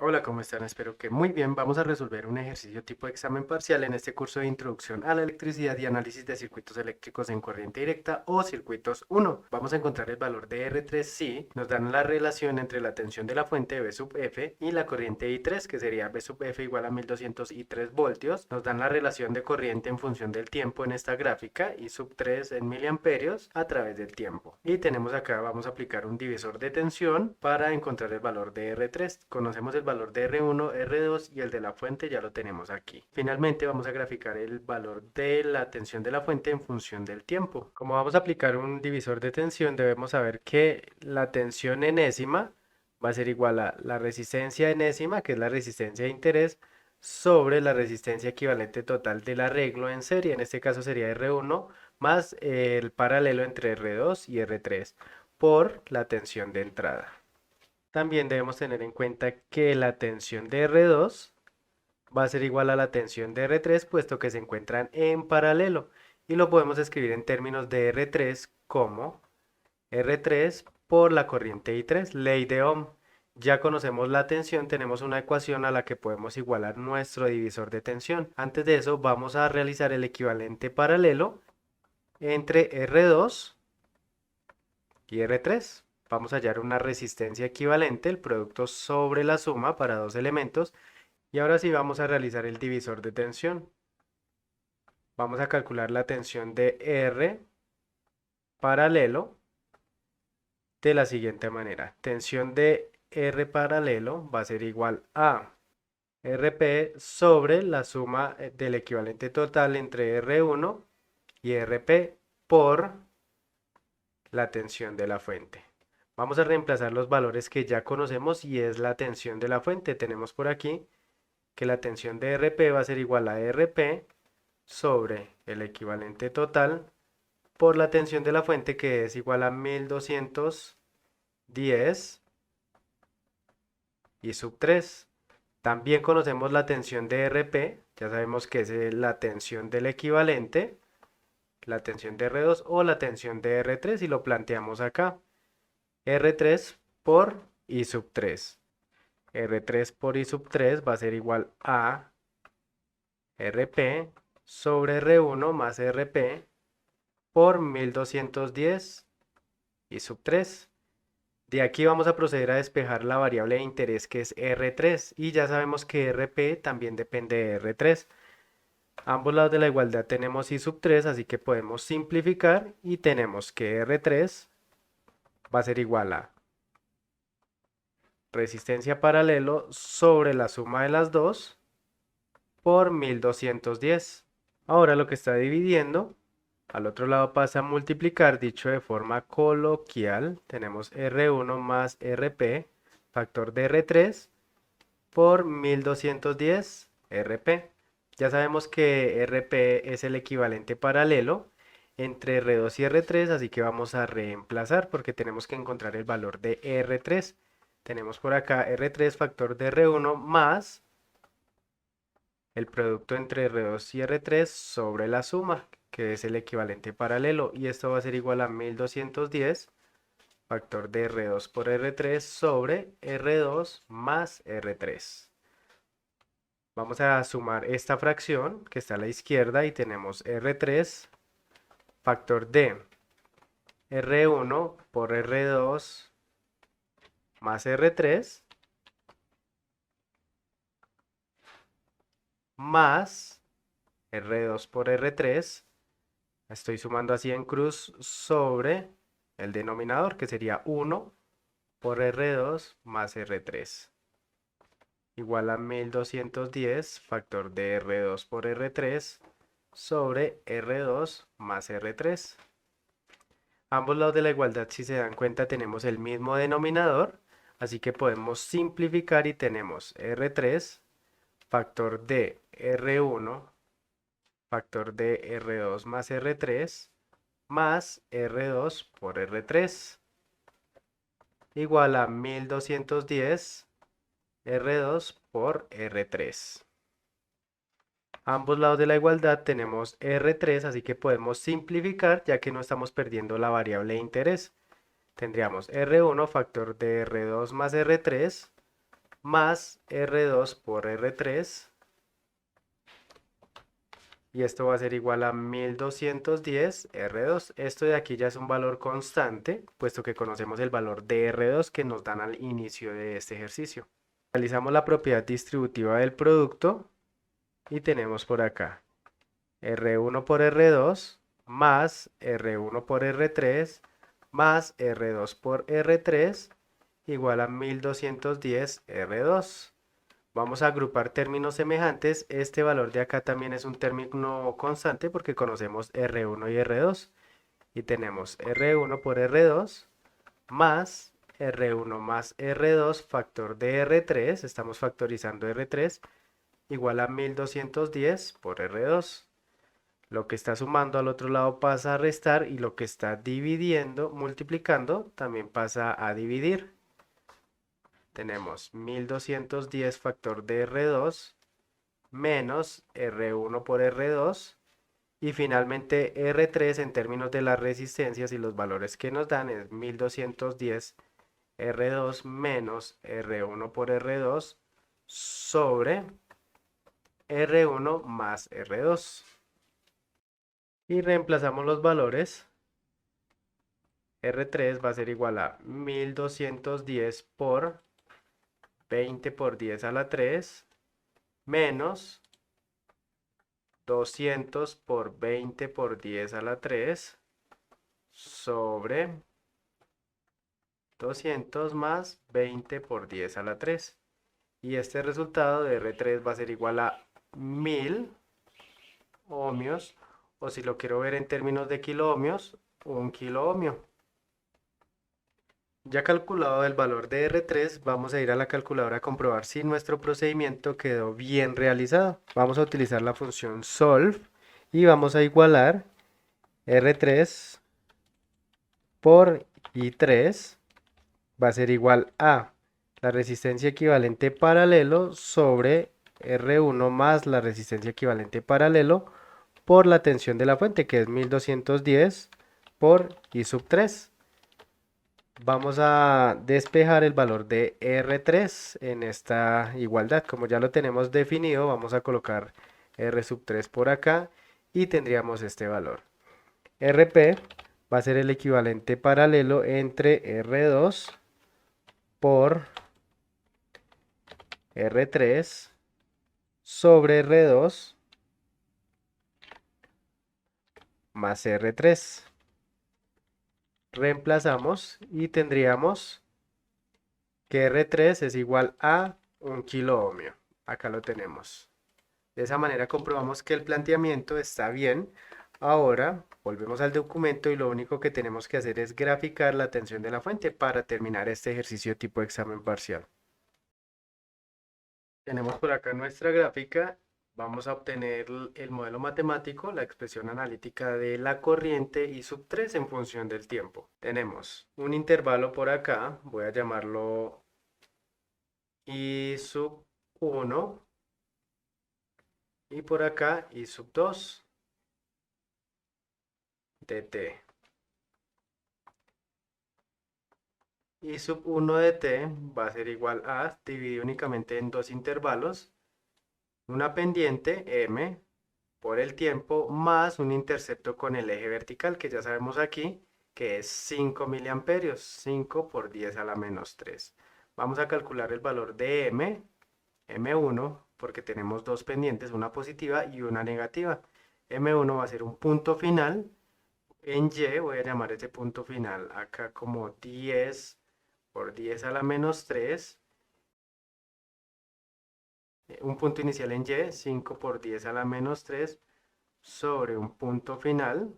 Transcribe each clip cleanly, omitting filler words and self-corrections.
Hola, ¿cómo están? Espero que muy bien. Vamos a resolver un ejercicio tipo examen parcial en este curso de Introducción a la Electricidad y Análisis de Circuitos Eléctricos en Corriente Directa o Circuitos 1. Vamos a encontrar el valor de R3 si nos dan la relación entre la tensión de la fuente V sub F y la corriente I3, que sería V sub F igual a 1203 voltios. Nos dan la relación de corriente en función del tiempo en esta gráfica, I sub 3 en miliamperios a través del tiempo. Y tenemos acá, vamos a aplicar un divisor de tensión para encontrar el valor de R3. Conocemos el valor de R1, R2 y el de la fuente ya lo tenemos aquí. Finalmente vamos a graficar el valor de la tensión de la fuente en función del tiempo. Como vamos a aplicar un divisor de tensión, debemos saber que la tensión enésima va a ser igual a la resistencia enésima, que es la resistencia de interés, sobre la resistencia equivalente total del arreglo en serie. En este caso sería R1 más el paralelo entre R2 y R3 por la tensión de entrada. También debemos tener en cuenta que la tensión de R2 va a ser igual a la tensión de R3, puesto que se encuentran en paralelo. Y lo podemos escribir en términos de R3 como R3 por la corriente I3, ley de Ohm. Ya conocemos la tensión, tenemos una ecuación a la que podemos igualar nuestro divisor de tensión. Antes de eso vamos a realizar el equivalente paralelo entre R2 y R3. Vamos a hallar una resistencia equivalente, el producto sobre la suma para dos elementos. Y ahora sí vamos a realizar el divisor de tensión. Vamos a calcular la tensión de R paralelo de la siguiente manera. Tensión de R paralelo va a ser igual a RP sobre la suma del equivalente total entre R1 y RP por la tensión de la fuente. Vamos a reemplazar los valores que ya conocemos y es la tensión de la fuente. Tenemos por aquí que la tensión de RP va a ser igual a RP sobre el equivalente total por la tensión de la fuente, que es igual a 1210 y sub 3. También conocemos la tensión de RP, ya sabemos que es la tensión del equivalente, la tensión de R2 o la tensión de R3 y lo planteamos acá. R3 por I sub 3. R3 por I sub 3 va a ser igual a RP sobre R1 más RP por 1210 y sub 3. De aquí vamos a proceder a despejar la variable de interés que es R3 y ya sabemos que RP también depende de R3. Ambos lados de la igualdad tenemos I sub 3, así que podemos simplificar y tenemos que R3 va a ser igual a resistencia paralelo sobre la suma de las dos por 1210. Ahora lo que está dividiendo, al otro lado pasa a multiplicar, dicho de forma coloquial, tenemos R1 más RP, factor de R3, por 1210 RP. Ya sabemos que RP es el equivalente paralelo entre R2 y R3, así que vamos a reemplazar porque tenemos que encontrar el valor de R3. Tenemos por acá R3 factor de R1 más el producto entre R2 y R3 sobre la suma, que es el equivalente paralelo, y esto va a ser igual a 1210 factor de R2 por R3 sobre R2 más R3. Vamos a sumar esta fracción que está a la izquierda y tenemos R3 factor de R1 por R2 más R3 más R2 por R3. Estoy sumando así en cruz sobre el denominador, que sería 1 por R2 más R3, igual a 1210 factor de R2 por R3 sobre R2 más R3. Ambos lados de la igualdad, si se dan cuenta, tenemos el mismo denominador, así que podemos simplificar y tenemos R3 factor de R1 factor de R2 más R3 más R2 por R3 igual a 1210 R2 por R3. Ambos lados de la igualdad tenemos R3, así que podemos simplificar ya que no estamos perdiendo la variable de interés. Tendríamos R1 factor de R2 más R3 más R2 por R3. Y esto va a ser igual a 1210 R2. Esto de aquí ya es un valor constante, puesto que conocemos el valor de R2 que nos dan al inicio de este ejercicio. Realizamos la propiedad distributiva del producto y tenemos por acá R1 por R2 más R1 por R3 más R2 por R3 igual a 1210 R2. Vamos a agrupar términos semejantes. Este valor de acá también es un término constante porque conocemos R1 y R2. Y tenemos R1 por R2 más R1 más R2 factor de R3. Estamos factorizando R3 igual a 1210 por R2. Lo que está sumando al otro lado pasa a restar y lo que está dividiendo, multiplicando, también pasa a dividir. Tenemos 1210 factor de R2 menos R1 por R2 y finalmente R3 en términos de las resistencias y los valores que nos dan es 1210 R2 menos R1 por R2 sobre R1 más R2. Y reemplazamos los valores. R3 va a ser igual a 1210 por 20 por 10 a la 3 menos 200 por 20 por 10 a la 3 sobre 200 más 20 por 10 a la 3. Y este resultado de R3 va a ser igual a 1000 ohmios, o si lo quiero ver en términos de kiloohmios, 1 kiloohmio. Ya calculado el valor de R3, vamos a ir a la calculadora a comprobar si nuestro procedimiento quedó bien realizado. Vamos a utilizar la función solve y vamos a igualar R3 por I3 va a ser igual a la resistencia equivalente paralelo sobre R1 más la resistencia equivalente paralelo por la tensión de la fuente, que es 1210 por I sub 3. Vamos a despejar el valor de R3 en esta igualdad. Como ya lo tenemos definido, vamos a colocar R sub 3 por acá y tendríamos este valor. RP va a ser el equivalente paralelo entre R2 por R3 sobre R2 más R3. Reemplazamos y tendríamos que R3 es igual a 1 kiloohmio. Acá lo tenemos. De esa manera comprobamos que el planteamiento está bien. Ahora volvemos al documento y lo único que tenemos que hacer es graficar la tensión de la fuente para terminar este ejercicio tipo examen parcial. Tenemos por acá nuestra gráfica. Vamos a obtener el modelo matemático, la expresión analítica de la corriente I sub 3 en función del tiempo. Tenemos un intervalo por acá, voy a llamarlo I sub 1 y por acá I sub 2 dt. I sub 1 de t va a ser igual a, dividido únicamente en dos intervalos, una pendiente m por el tiempo más un intercepto con el eje vertical, que ya sabemos aquí que es 5 miliamperios, 5 por 10 a la menos 3. Vamos a calcular el valor de m1, porque tenemos dos pendientes, una positiva y una negativa. M1 va a ser un punto final. En Y voy a llamar ese punto final acá como 10 por 10 a la menos 3. Un punto inicial en Y, 5 por 10 a la menos 3 sobre un punto final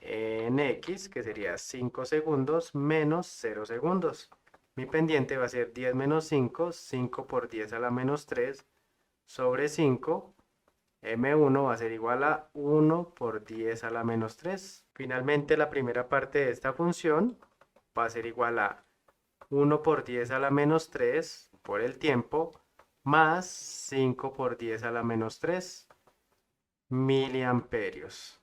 en X, que sería 5 segundos menos 0 segundos. Mi pendiente va a ser 10 menos 5, 5 por 10 a la menos 3 sobre 5. M1 va a ser igual a 1 por 10 a la menos 3. Finalmente, la primera parte de esta función va a ser igual a 1 por 10 a la menos 3 por el tiempo más 5 por 10 a la menos 3 miliamperios.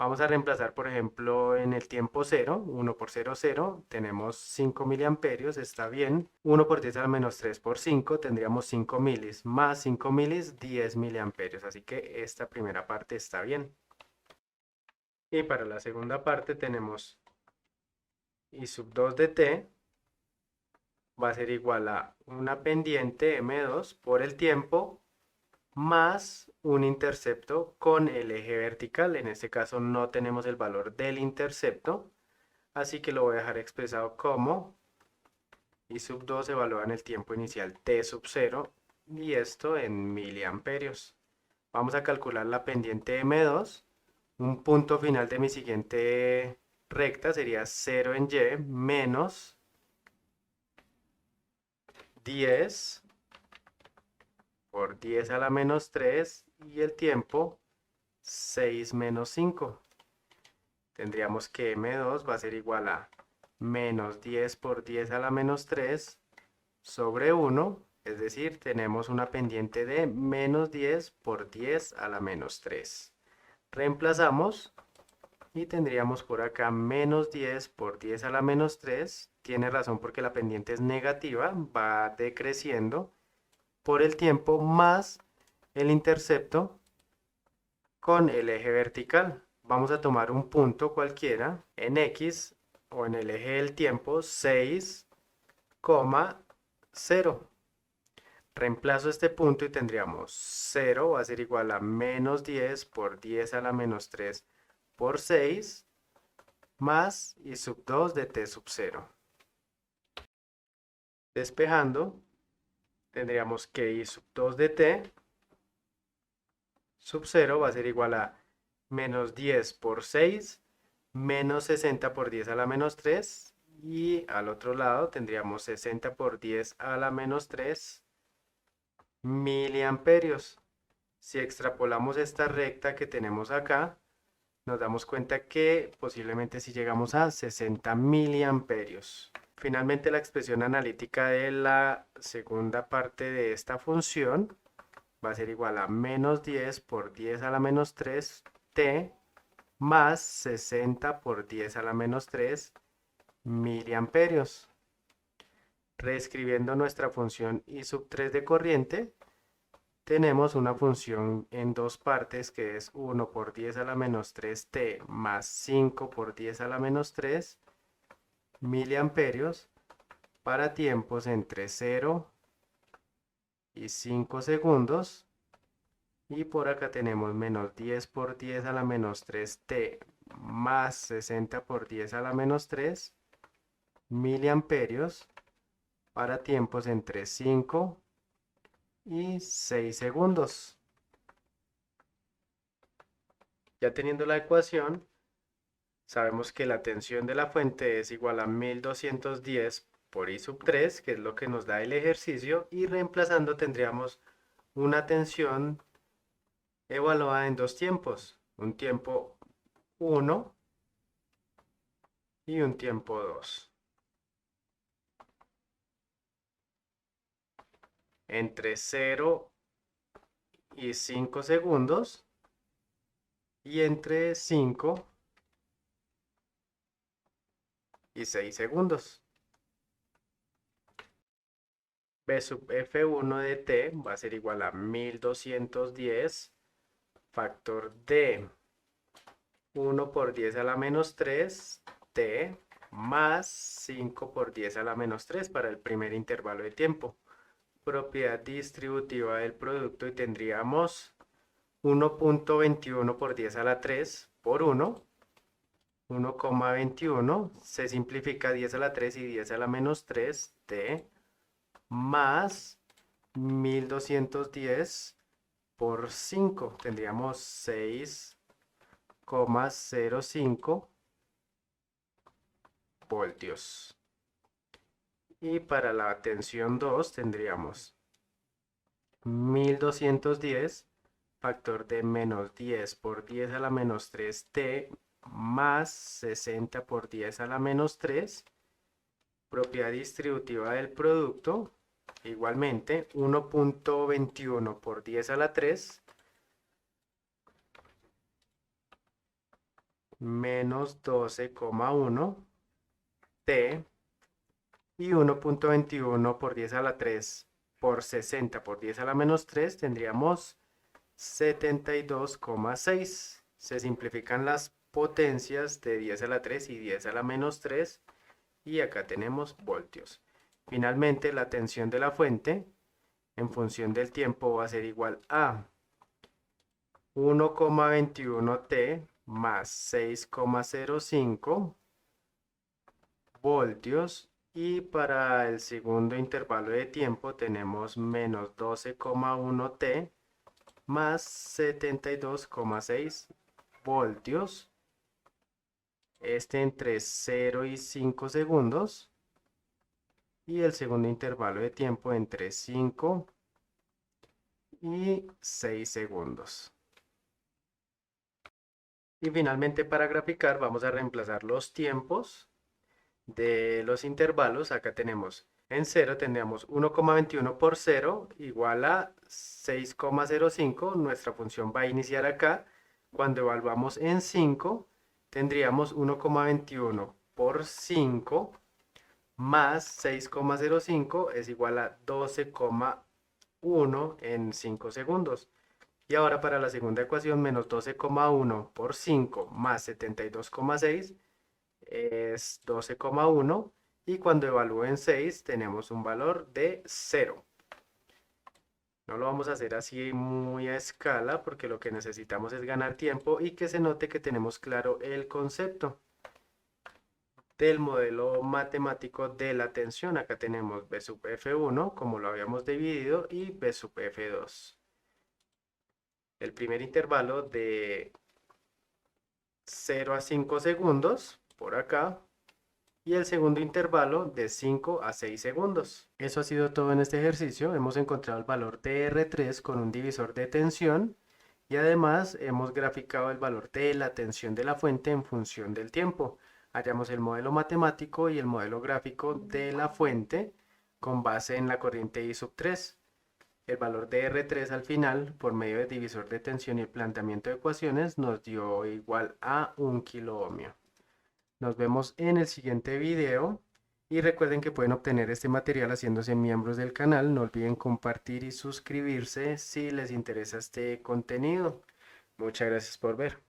Vamos a reemplazar, por ejemplo, en el tiempo 0, 1 por 0, 0, tenemos 5 miliamperios, está bien. 1 por 10 a la menos 3 por 5, tendríamos 5 milis, más 5 milis, 10 miliamperios. Así que esta primera parte está bien. Y para la segunda parte tenemos I sub 2 de t va a ser igual a una pendiente M2 por el tiempo más un intercepto con el eje vertical. En este caso no tenemos el valor del intercepto, así que lo voy a dejar expresado como I sub 2 evalúa en el tiempo inicial t sub 0 y esto en miliamperios. Vamos a calcular la pendiente M2. Un punto final de mi siguiente recta sería 0 en y menos 10 por 10 a la menos 3 y el tiempo 6 menos 5. Tendríamos que M2 va a ser igual a menos 10 por 10 a la menos 3 sobre 1, es decir, tenemos una pendiente de menos 10 por 10 a la menos 3. Reemplazamos y tendríamos por acá menos 10 por 10 a la menos 3. Tiene razón porque la pendiente es negativa, va decreciendo por el tiempo más el intercepto con el eje vertical. Vamos a tomar un punto cualquiera en X o en el eje del tiempo 6,0. Reemplazo este punto y tendríamos 0 va a ser igual a menos 10 por 10 a la menos 3 por 6 más I sub 2 de t sub 0. Despejando, tendríamos que I sub 2 de t sub 0 va a ser igual a menos 10 por 6 menos 60 por 10 a la menos 3 y al otro lado tendríamos 60 por 10 a la menos 3 miliamperios. Si extrapolamos esta recta que tenemos acá, nos damos cuenta que posiblemente si llegamos a 60 miliamperios. Finalmente la expresión analítica de la segunda parte de esta función va a ser igual a menos 10 por 10 a la menos 3 t más 60 por 10 a la menos 3 miliamperios. Reescribiendo nuestra función I sub 3 de corriente, tenemos una función en dos partes que es 1 por 10 a la menos 3t más 5 por 10 a la menos 3 miliamperios para tiempos entre 0 y 5 segundos. Y por acá tenemos menos 10 por 10 a la menos 3t más 60 por 10 a la menos 3 miliamperios para tiempos entre 5 y 6 segundos. Ya teniendo la ecuación, sabemos que la tensión de la fuente es igual a 1210 por I sub 3, que es lo que nos da el ejercicio, y reemplazando tendríamos una tensión evaluada en dos tiempos, un tiempo 1 y un tiempo 2. Entre 0 y 5 segundos y entre 5 y 6 segundos. B sub F1 de t va a ser igual a 1210 factor de 1 por 10 a la menos 3 t más 5 por 10 a la menos 3 para el primer intervalo de tiempo. Propiedad distributiva del producto y tendríamos 1.21 por 10 a la 3 por 1, 1,21, se simplifica 10 a la 3 y 10 a la menos 3, t, más 1210 por 5, tendríamos 6,05 voltios. Y para la tensión 2 tendríamos 1210 factor de menos 10 por 10 a la menos 3t más 60 por 10 a la menos 3, propiedad distributiva del producto, igualmente 1.21 por 10 a la 3 menos 12,1 T y 1.21 por 10 a la 3 por 60 por 10 a la menos 3 tendríamos 72,6. Se simplifican las potencias de 10 a la 3 y 10 a la menos 3 y acá tenemos voltios. Finalmente, la tensión de la fuente en función del tiempo va a ser igual a 1,21 T más 6,05 voltios y para el segundo intervalo de tiempo tenemos menos 12,1 T más 72,6 voltios, entre 0 y 5 segundos, y el segundo intervalo de tiempo entre 5 y 6 segundos. Y finalmente, para graficar vamos a reemplazar los tiempos de los intervalos. Acá tenemos en 0 tendríamos 1,21 por 0 igual a 6,05. Nuestra función va a iniciar acá. Cuando evaluamos en 5 tendríamos 1,21 por 5 más 6,05 es igual a 12,1 en 5 segundos. Y ahora para la segunda ecuación, menos 12,1 por 5 más 72,6 es 12,1 y cuando evalúo en 6 tenemos un valor de 0. No lo vamos a hacer así muy a escala porque lo que necesitamos es ganar tiempo y que se note que tenemos claro el concepto del modelo matemático de la tensión. Acá tenemos B sub F1 como lo habíamos dividido y B sub F2. El primer intervalo de 0 a 5 segundos por acá y el segundo intervalo de 5 a 6 segundos. Eso ha sido todo en este ejercicio. Hemos encontrado el valor de R3 con un divisor de tensión y además hemos graficado el valor de la tensión de la fuente en función del tiempo. Hallamos el modelo matemático y el modelo gráfico de la fuente con base en la corriente I sub 3. El valor de R3 al final, por medio del divisor de tensión y el planteamiento de ecuaciones, nos dio igual a 1 kiloohmio. Nos vemos en el siguiente video y recuerden que pueden obtener este material haciéndose miembros del canal. No olviden compartir y suscribirse si les interesa este contenido. Muchas gracias por ver.